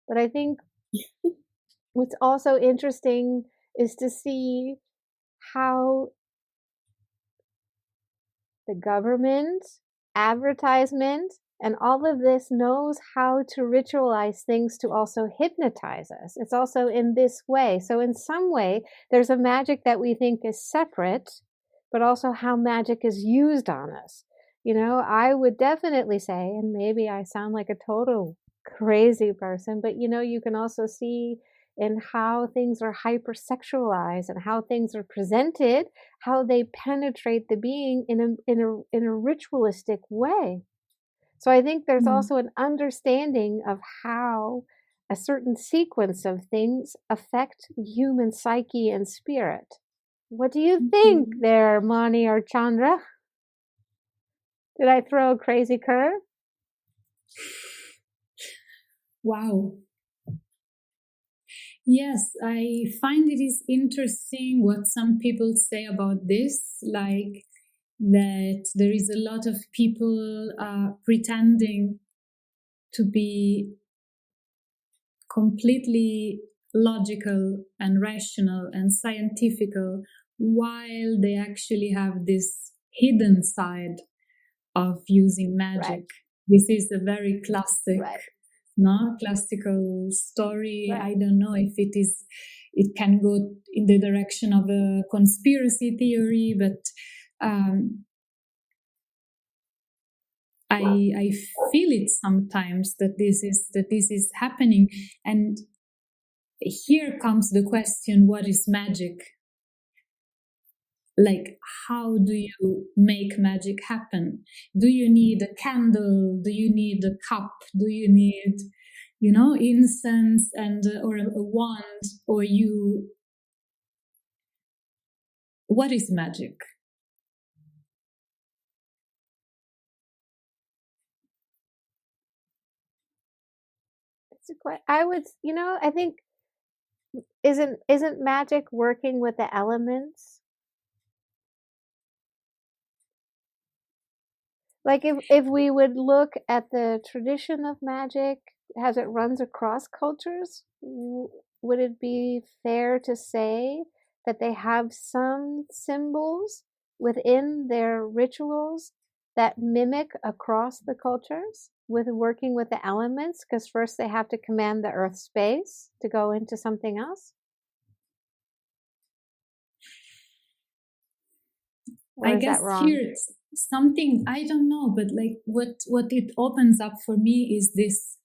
But I think what's also interesting is to see how the government, advertisement, and all of this knows how to ritualize things to also hypnotize us. It's also in this way. So in some way, there's a magic that we think is separate, but also how magic is used on us. You know, I would definitely say, and maybe I sound like a total crazy person, but you know, you can also see in how things are hypersexualized and how things are presented, how they penetrate the being in a ritualistic way. So I think there's also an understanding of how a certain sequence of things affect the human psyche and spirit. What do you think there, Mani or Chandra? Did I throw a crazy curve? Wow. Yes, I find it is interesting what some people say about this, like that there is a lot of people pretending to be completely logical and rational and scientifical, while they actually have this hidden side of using magic. Right. This is a very classic, Right. classical story. Right. I don't know if it can go in the direction of a conspiracy theory, but I feel it sometimes that this is happening. And here comes the question: what is magic? Like, how do you make magic happen? Do you need a candle? Do you need a cup? Do you need, incense and or a wand? Or what is magic? I would, I think isn't magic working with the elements? Like if we would look at the tradition of magic as it runs across cultures, would it be fair to say that they have some symbols within their rituals that mimic across the cultures with working with the elements? Because first they have to command the earth space to go into something else. Or I is guess that wrong? here it's something, I don't know, but like what it opens up for me is this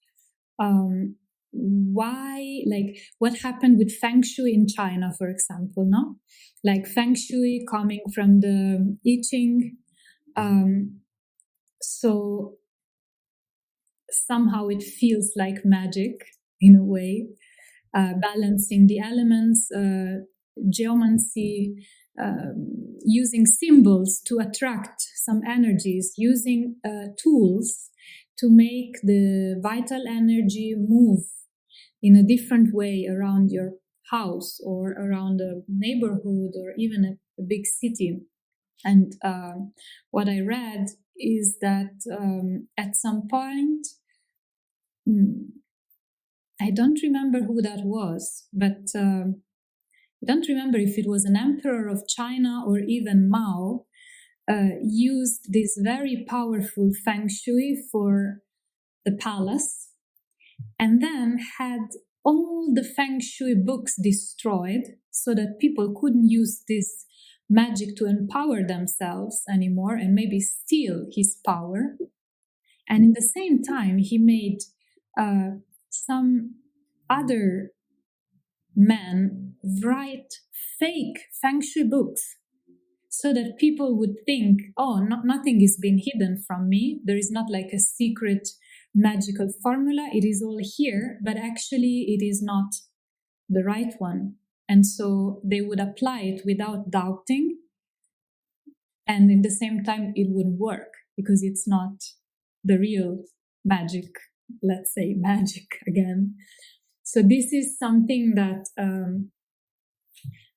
why, like what happened with Feng Shui in China, for example, no? Like Feng Shui coming from the I Ching. So somehow it feels like magic in a way, balancing the elements, geomancy, using symbols to attract some energies, using tools to make the vital energy move in a different way around your house or around a neighborhood or even a big city. And what I read is that at some point, I don't remember who that was, but I don't remember if it was an emperor of China or even Mao, used this very powerful Feng Shui for the palace, and then had all the Feng Shui books destroyed so that people couldn't use this magic to empower themselves anymore and maybe steal his power. And in the same time, he made some other men write fake Feng Shui books so that people would think, oh, nothing is being hidden from me. There is not like a secret magical formula. It is all here, but actually it is not the right one. And so they would apply it without doubting. And in the same time, it wouldn't work because it's not the real magic, let's say magic again. So this is something that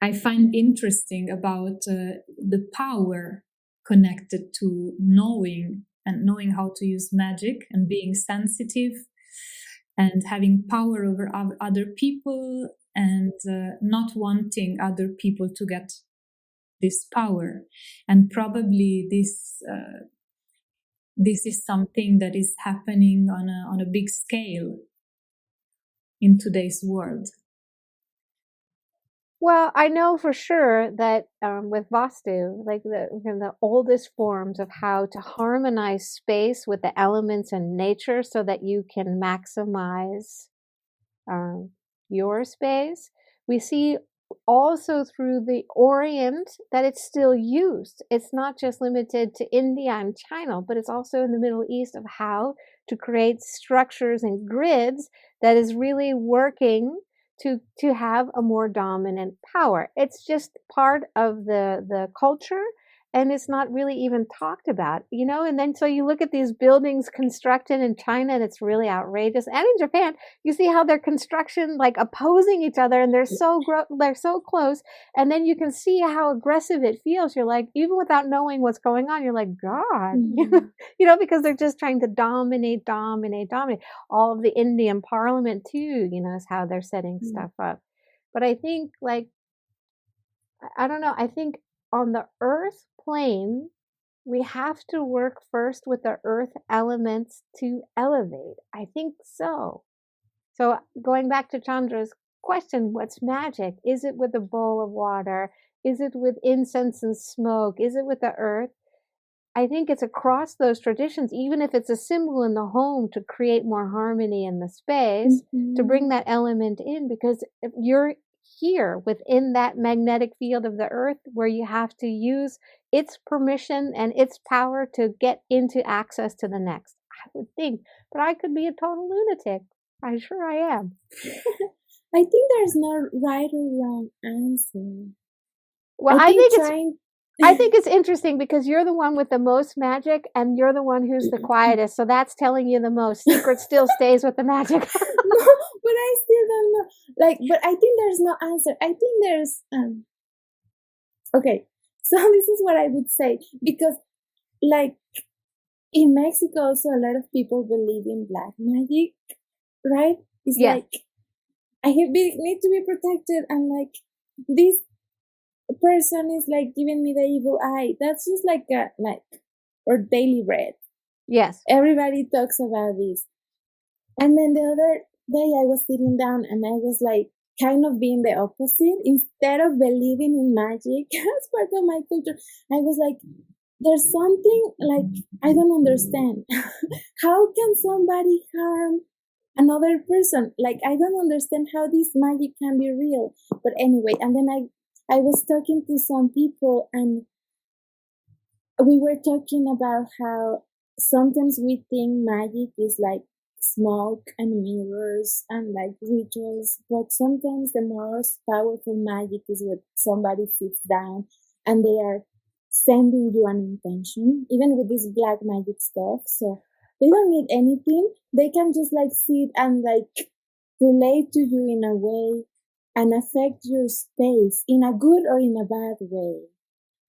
I find interesting about the power connected to knowing how to use magic and being sensitive and having power over other people and not wanting other people to get this power. And probably this is something that is happening on a big scale in today's world. Well, I know for sure that with Vastu, like the oldest forms of how to harmonize space with the elements and nature so that you can maximize your space, we see also through the Orient that it's still used. It's not just limited to India and China, but it's also in the Middle East of how to create structures and grids that is really working to have a more dominant power. It's just part of the culture, and it's not really even talked about, and then so you look at these buildings constructed in China and it's really outrageous, and in Japan you see how their construction like opposing each other, and they're so close, and then you can see how aggressive it feels. You're like, even without knowing what's going on, you're like, God, because they're just trying to dominate all of the Indian parliament too, is how they're setting stuff up. But I think I don't know, I think on the earth plane, we have to work first with the earth elements to elevate. I think so. So going back to Chandra's question, what's magic? Is it with a bowl of water? Is it with incense and smoke? Is it with the earth? I think it's across those traditions, even if it's a symbol in the home to create more harmony in the space, to bring that element in, because if you're here within that magnetic field of the earth where you have to use its permission and its power to get into access to the next. I would think, but I could be a total lunatic. I'm sure I am. I think there's no right or wrong answer. Well, I think it's interesting because you're the one with the most magic and you're the one who's the quietest. So that's telling you the most. Secret still stays with the magic. No, but I still don't know. But I think there's no answer. I think there's okay. So this is what I would say, because in Mexico also a lot of people believe in black magic, right? It's like I need to be protected, and this person is giving me the evil eye. That's just or daily bread. Yes. Everybody talks about this. And then the other day I was sitting down and I was kind of being the opposite. Instead of believing in magic as part of my culture, I was there's something I don't understand. How can somebody harm another person? I don't understand how this magic can be real. But anyway, and then I was talking to some people and we were talking about how sometimes we think magic is smoke and mirrors and rituals, but sometimes the most powerful magic is when somebody sits down and they are sending you an intention, even with this black magic stuff. So they don't need anything. They can just sit and relate to you in a way and affect your space in a good or in a bad way.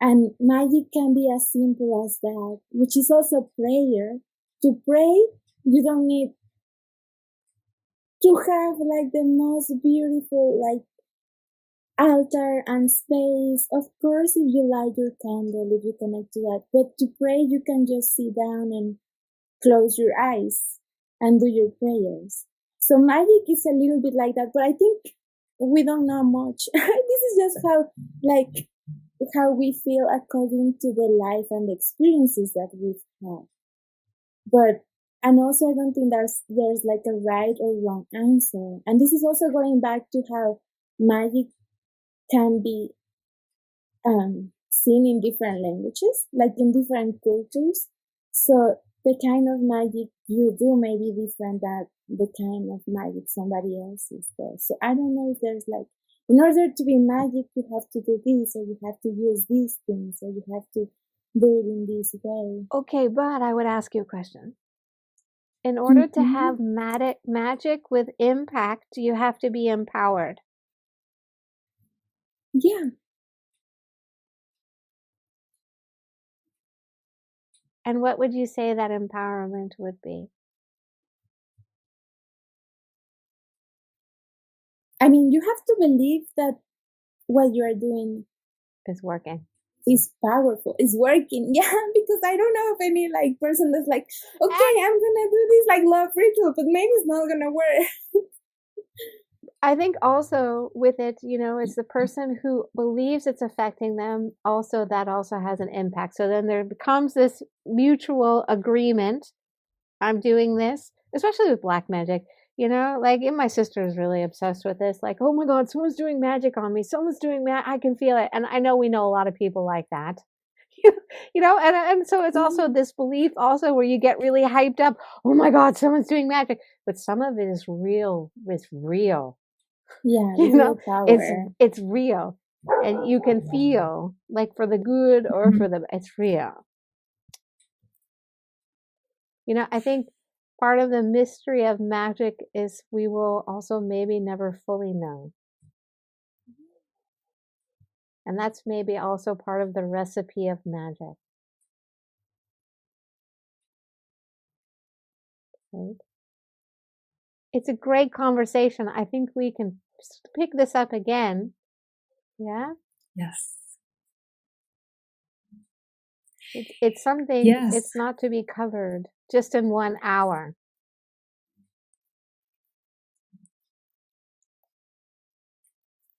And magic can be as simple as that, which is also prayer. To pray, you don't need to have the most beautiful altar and space. Of course, if you light your candle, if you connect to that. But to pray, you can just sit down and close your eyes and do your prayers. So magic is a little bit like that, but I think we don't know much. This is just how we feel according to the life and the experiences that we've had. And also I don't think there's a right or wrong answer. And this is also going back to how magic can be seen in different languages, in different cultures. So the kind of magic you do may be different than the kind of magic somebody else is there. So I don't know if there's in order to be magic, you have to do this, or you have to use these things, or you have to do it in this way. Okay, but I would ask you a question. In order to Mhm. have magic with impact, you have to be empowered. Yeah. And what would you say that empowerment would be? I mean, you have to believe that what you are doing Is working. is powerful, is working. Yeah, because I don't know of any like person that's like, okay, I'm gonna do this like love ritual, but maybe it's not gonna work. I think also with it, it's the person who believes it's affecting them. Also, that also has an impact. So then there becomes this mutual agreement. I'm doing this, especially with black magic. Like my sister is really obsessed with this. Like, oh my God, someone's doing magic on me. Someone's doing I can feel it. And I know we know a lot of people like that. And so it's also this belief also where you get really hyped up. Oh my God, someone's doing magic. But some of it is real. It's real. Yeah, real power. It's real. And you can feel like for the good or for the it's real. I think part of the mystery of magic is we will also maybe never fully know. And that's maybe also part of the recipe of magic. Right? It's a great conversation. I think we can pick this up again. Yeah? Yes. It's something, Yes. It's not to be covered just in 1 hour.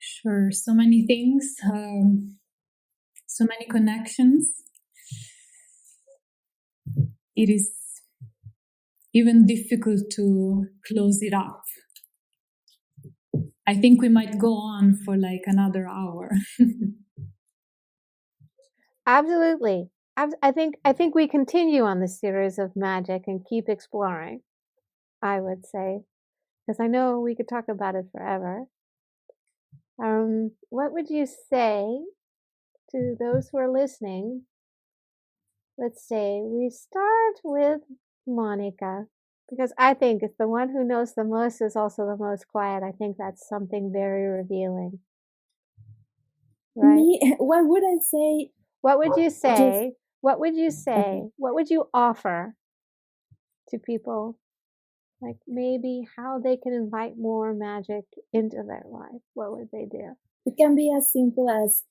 Sure. So many things, so many connections. It is even difficult to close it up. I think we might go on for like another hour. Absolutely. I think we continue on this series of magic and keep exploring, I would say, because I know we could talk about it forever. What would you say to those who are listening? Let's say we start with Monica, because I think it's the one who knows the most is also the most quiet. I think that's something very revealing. Right? What would I say? What would you say? What would you say? Okay. What would you offer to people? Like maybe how they can invite more magic into their life. What would they do? It can be as simple as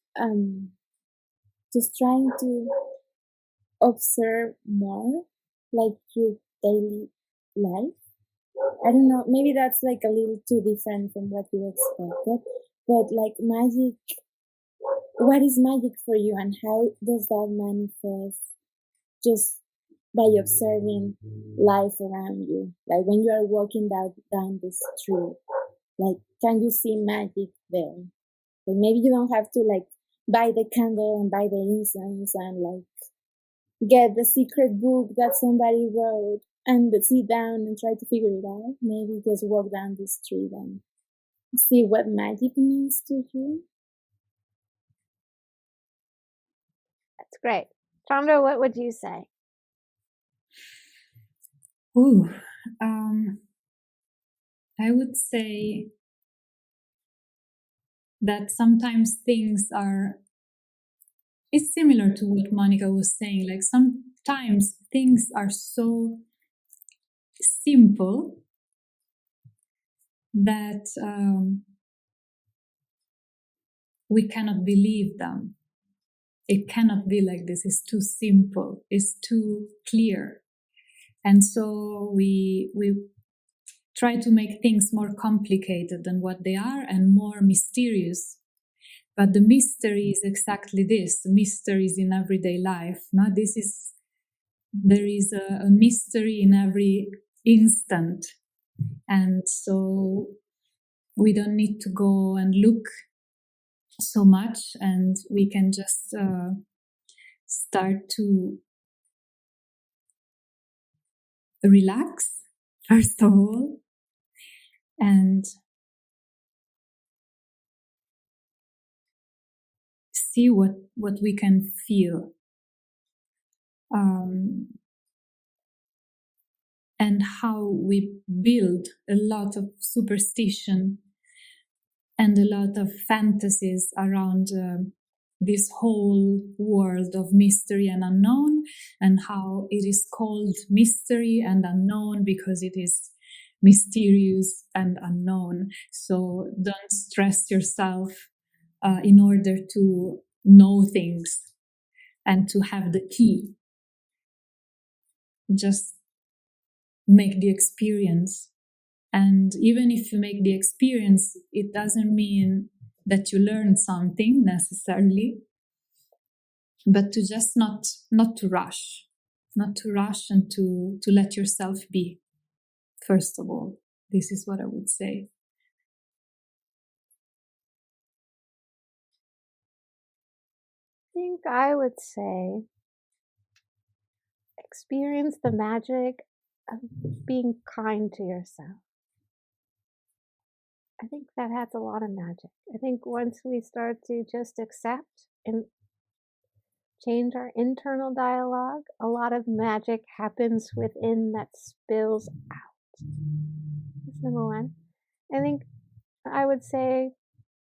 just trying to observe more, like your daily life. I don't know, maybe that's like a little too different from what you expected, but like magic, what is magic for you and how does that manifest just by observing life around you? Like when you are walking down the street, like can you see magic there? Like maybe you don't have to like buy the candle and buy the incense and like get the secret book that somebody wrote and sit down and try to figure it out. Maybe just walk down the street and see what magic means to you. That's great. Chandra, what would you say? Ooh, I would say that sometimes things it's similar to what Monica was saying. Like sometimes things are so simple that we cannot believe them. It cannot be like this. It's too simple. It's too clear. And so we try to make things more complicated than what they are and more mysterious. But the mystery is exactly this. The mystery is in everyday life. No? There is a mystery in every instant. And so we don't need to go and look so much, and we can just start to relax, first of all, and see what we can feel. and how we build a lot of superstition and a lot of fantasies around this whole world of mystery and unknown, and how it is called mystery and unknown because it is mysterious and unknown. So don't stress yourself in order to know things and to have the key. Just make the experience. And even if you make the experience, it doesn't mean that you learn something necessarily, but to just not to rush and to let yourself be. First of all, this is what I would say. I think I would say experience the magic of being kind to yourself. I think that has a lot of magic. I think once we start to just accept and change our internal dialogue, a lot of magic happens within that spills out. That's number one. I think I would say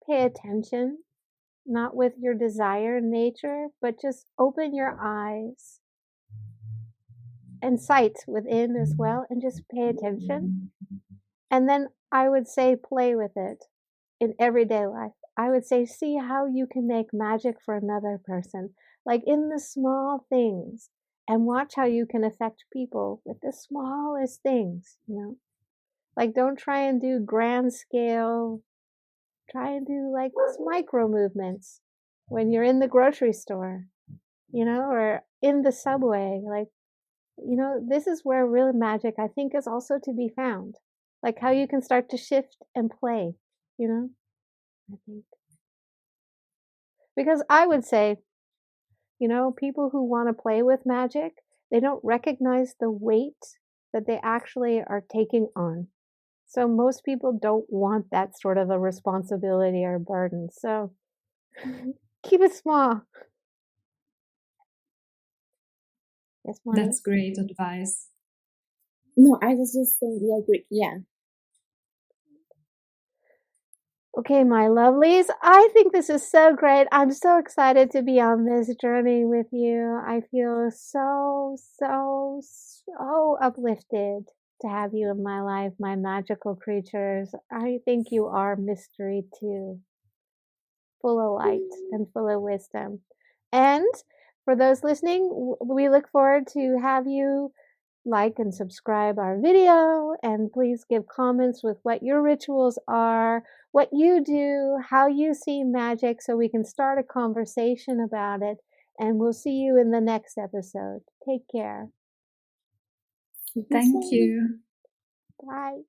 pay attention, not with your desire nature, but just open your eyes and sight within as well, and just pay attention. And then I would say play with it in everyday life. I would say see how you can make magic for another person, like in the small things, and watch how you can affect people with the smallest things, Like don't try and do grand scale, try and do like micro movements when you're in the grocery store, or in the subway, like, this is where real magic, I think, is also to be found. Like how you can start to shift and play, I think. Because I would say, people who want to play with magic, they don't recognize the weight that they actually are taking on. So most people don't want that sort of a responsibility or burden. So keep it small. Yes, Monica? That's great advice. No, I was just saying, agree. Yeah. Okay, my lovelies, I think this is so great. I'm so excited to be on this journey with you. I feel so, so, so uplifted to have you in my life, my magical creatures. I think you are mystery too, full of light and full of wisdom. And for those listening, we look forward to have you like and subscribe our video, and please give comments with what your rituals are, what you do, how you see magic, so we can start a conversation about it. And we'll see you in the next episode. Take care. Thank you. Bye.